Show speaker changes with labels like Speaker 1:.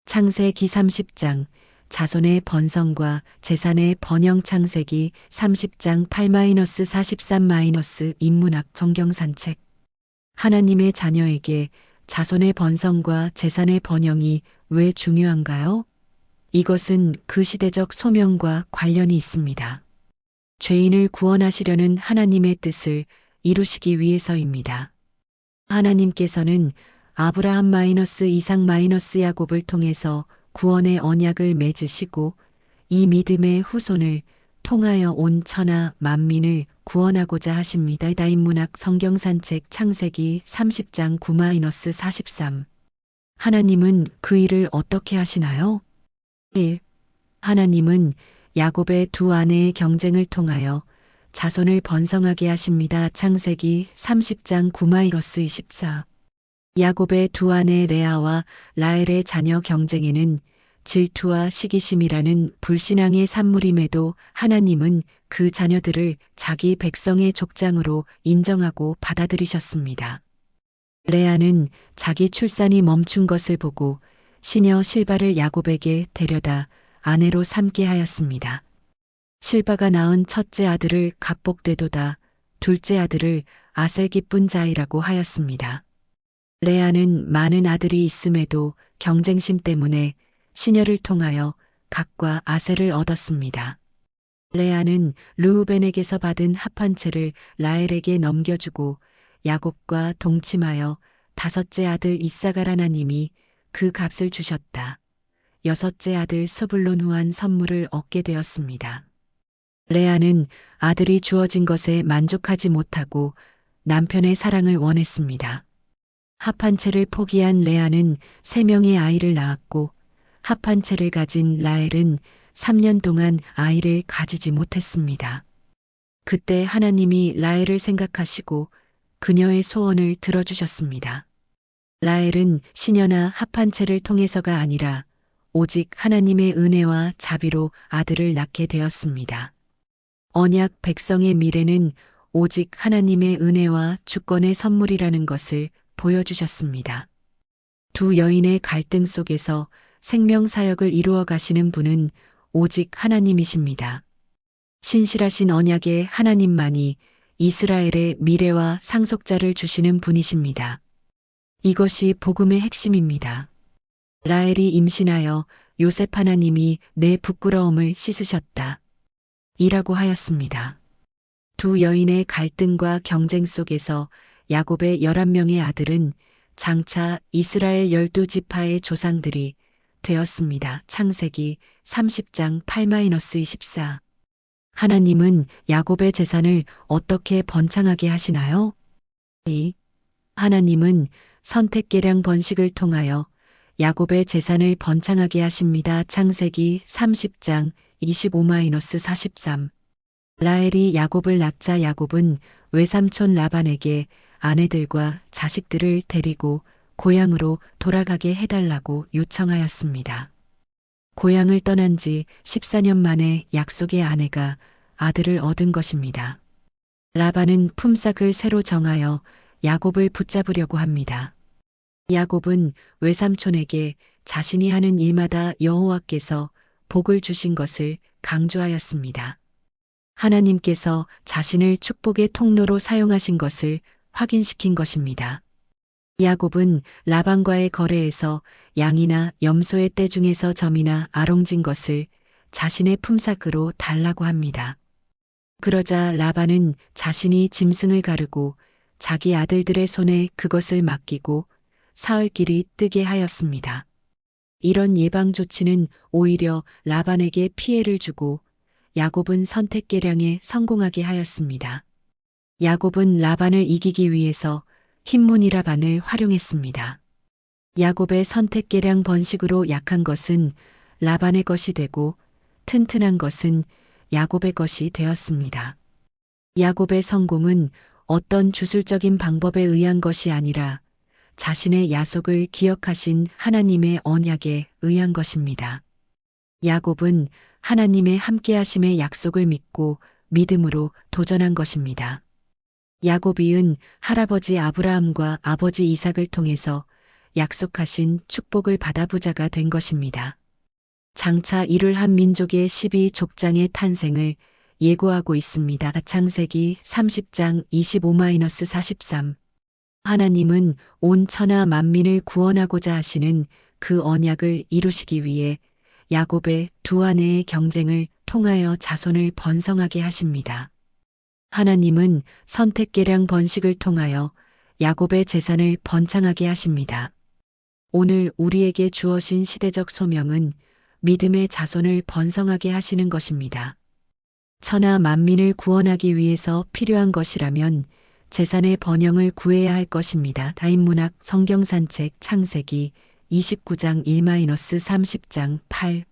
Speaker 1: 창세기 30장 자손의 번성과 재산의 번영. 창세기 30장 8-43- 인문학 성경산책. 하나님의 자녀에게 자손의 번성과 재산의 번영이 왜 중요한가요? 이것은 그 시대적 소명과 관련이 있습니다. 죄인을 구원하시려는 하나님의 뜻을 이루시기 위해서입니다. 하나님께서는 아브라함 이삭 야곱을 통해서 구원의 언약을 맺으시고 이 믿음의 후손을 통하여 온 천하 만민을 구원하고자 하십니다. 인문학 성경산책. 창세기 30장 9-43. 하나님은 그 일을 어떻게 하시나요? 1. 하나님은 야곱의 두 아내의 경쟁을 통하여 자손을 번성하게 하십니다. 창세기 30장 9-24. 야곱의 두 아내 레아와 라헬의 자녀 경쟁에는 질투와 시기심이라는 불신앙의 산물임에도 하나님은 그 자녀들을 자기 백성의 족장으로 인정하고 받아들이셨습니다. 레아는 자기 출산이 멈춘 것을 보고 시녀 실바를 야곱에게 데려다 아내로 삼게 하였습니다. 실바가 낳은 첫째 아들을 갑복되도다, 둘째 아들을 아셀 기쁜 자이라고 하였습니다. 레아는 많은 아들이 있음에도 경쟁심 때문에 시녀를 통하여 각과 아셀을 얻었습니다. 레아는 르우벤에게서 받은 합 한 채를 라헬에게 넘겨주고 야곱과 동침하여 다섯째 아들 이사갈 하나님이 그 값을 주셨다. 여섯째 아들 스불론 후한 선물을 얻게 되었습니다. 레아는 아들이 주어진 것에 만족하지 못하고 남편의 사랑을 원했습니다. 합 한 채를 포기한 레아는 3명의 아이를 낳았고 합 한 채를 가진 라헬은 3년 동안 아이를 가지지 못했습니다. 그때 하나님이 라헬을 생각하시고 그녀의 소원을 들어주셨습니다. 라헬은 시녀나 합 한 채를 통해서가 아니라 오직 하나님의 은혜와 자비로 아들을 낳게 되었습니다. 언약 백성의 미래는 오직 하나님의 은혜와 주권의 선물이라는 것을 보여주셨습니다. 두 여인의 갈등 속에서 생명 사역을 이루어 가시는 분은 오직 하나님이십니다. 신실하신 언약의 하나님만이 이스라엘의 미래와 상속자를 주시는 분이십니다. 이것이 복음의 핵심입니다. 라헬이 임신하여 요셉 하나님이 내 부끄러움을 씻으셨다. 이라고 하였습니다. 두 여인의 갈등과 경쟁 속에서 야곱의 11명의 아들은 장차 이스라엘 12지파의 조상들이 되었습니다. 창세기 30장 8-24. 하나님은 야곱의 재산을 어떻게 번창하게 하시나요? 2. 하나님은 선택계량 번식을 통하여 야곱의 재산을 번창하게 하십니다. 창세기 30장 25-43. 라헬이 야곱을 낳자 야곱은 외삼촌 라반에게 아내들과 자식들을 데리고 고향으로 돌아가게 해달라고 요청하였습니다. 고향을 떠난 지 14년 만에 약속의 아내가 아들을 얻은 것입니다. 라반은 품삯을 새로 정하여 야곱을 붙잡으려고 합니다. 야곱은 외삼촌에게 자신이 하는 일마다 여호와께서 복을 주신 것을 강조하였습니다. 하나님께서 자신을 축복의 통로로 사용하신 것을 확인시킨 것입니다. 야곱은 라반과의 거래에서 양이나 염소의 떼 중에서 점이나 아롱진 것을 자신의 품삯으로 달라고 합니다. 그러자 라반은 자신이 짐승을 가르고 자기 아들들의 손에 그것을 맡기고 사흘길이 뜨게 하였습니다. 이런 예방 조치는 오히려 라반에게 피해를 주고 야곱은 선택계량에 성공하게 하였습니다. 야곱은 라반을 이기기 위해서 힌문이라반을 활용했습니다. 야곱의 선택계량 번식으로 약한 것은 라반의 것이 되고 튼튼한 것은 야곱의 것이 되었습니다. 야곱의 성공은 어떤 주술적인 방법에 의한 것이 아니라 자신의 야속을 기억하신 하나님의 언약에 의한 것입니다. 야곱은 하나님의 함께하심의 약속을 믿고 믿음으로 도전한 것입니다. 야곱이은 할아버지 아브라함과 아버지 이삭을 통해서 약속하신 축복을 받아 부자가 된 것입니다. 장차 이를 한 민족의 12족장의 탄생을 예고하고 있습니다. 창세기 30장 25-43. 하나님은 온 천하 만민을 구원하고자 하시는 그 언약을 이루시기 위해 야곱의 두 아내의 경쟁을 통하여 자손을 번성하게 하십니다. 하나님은 선택계량 번식을 통하여 야곱의 재산을 번창하게 하십니다. 오늘 우리에게 주어진 시대적 소명은 믿음의 자손을 번성하게 하시는 것입니다. 천하 만민을 구원하기 위해서 필요한 것이라면 재산의 번영을 구해야 할 것입니다. 다인문학 성경산책 창세기 29장 1-30장 8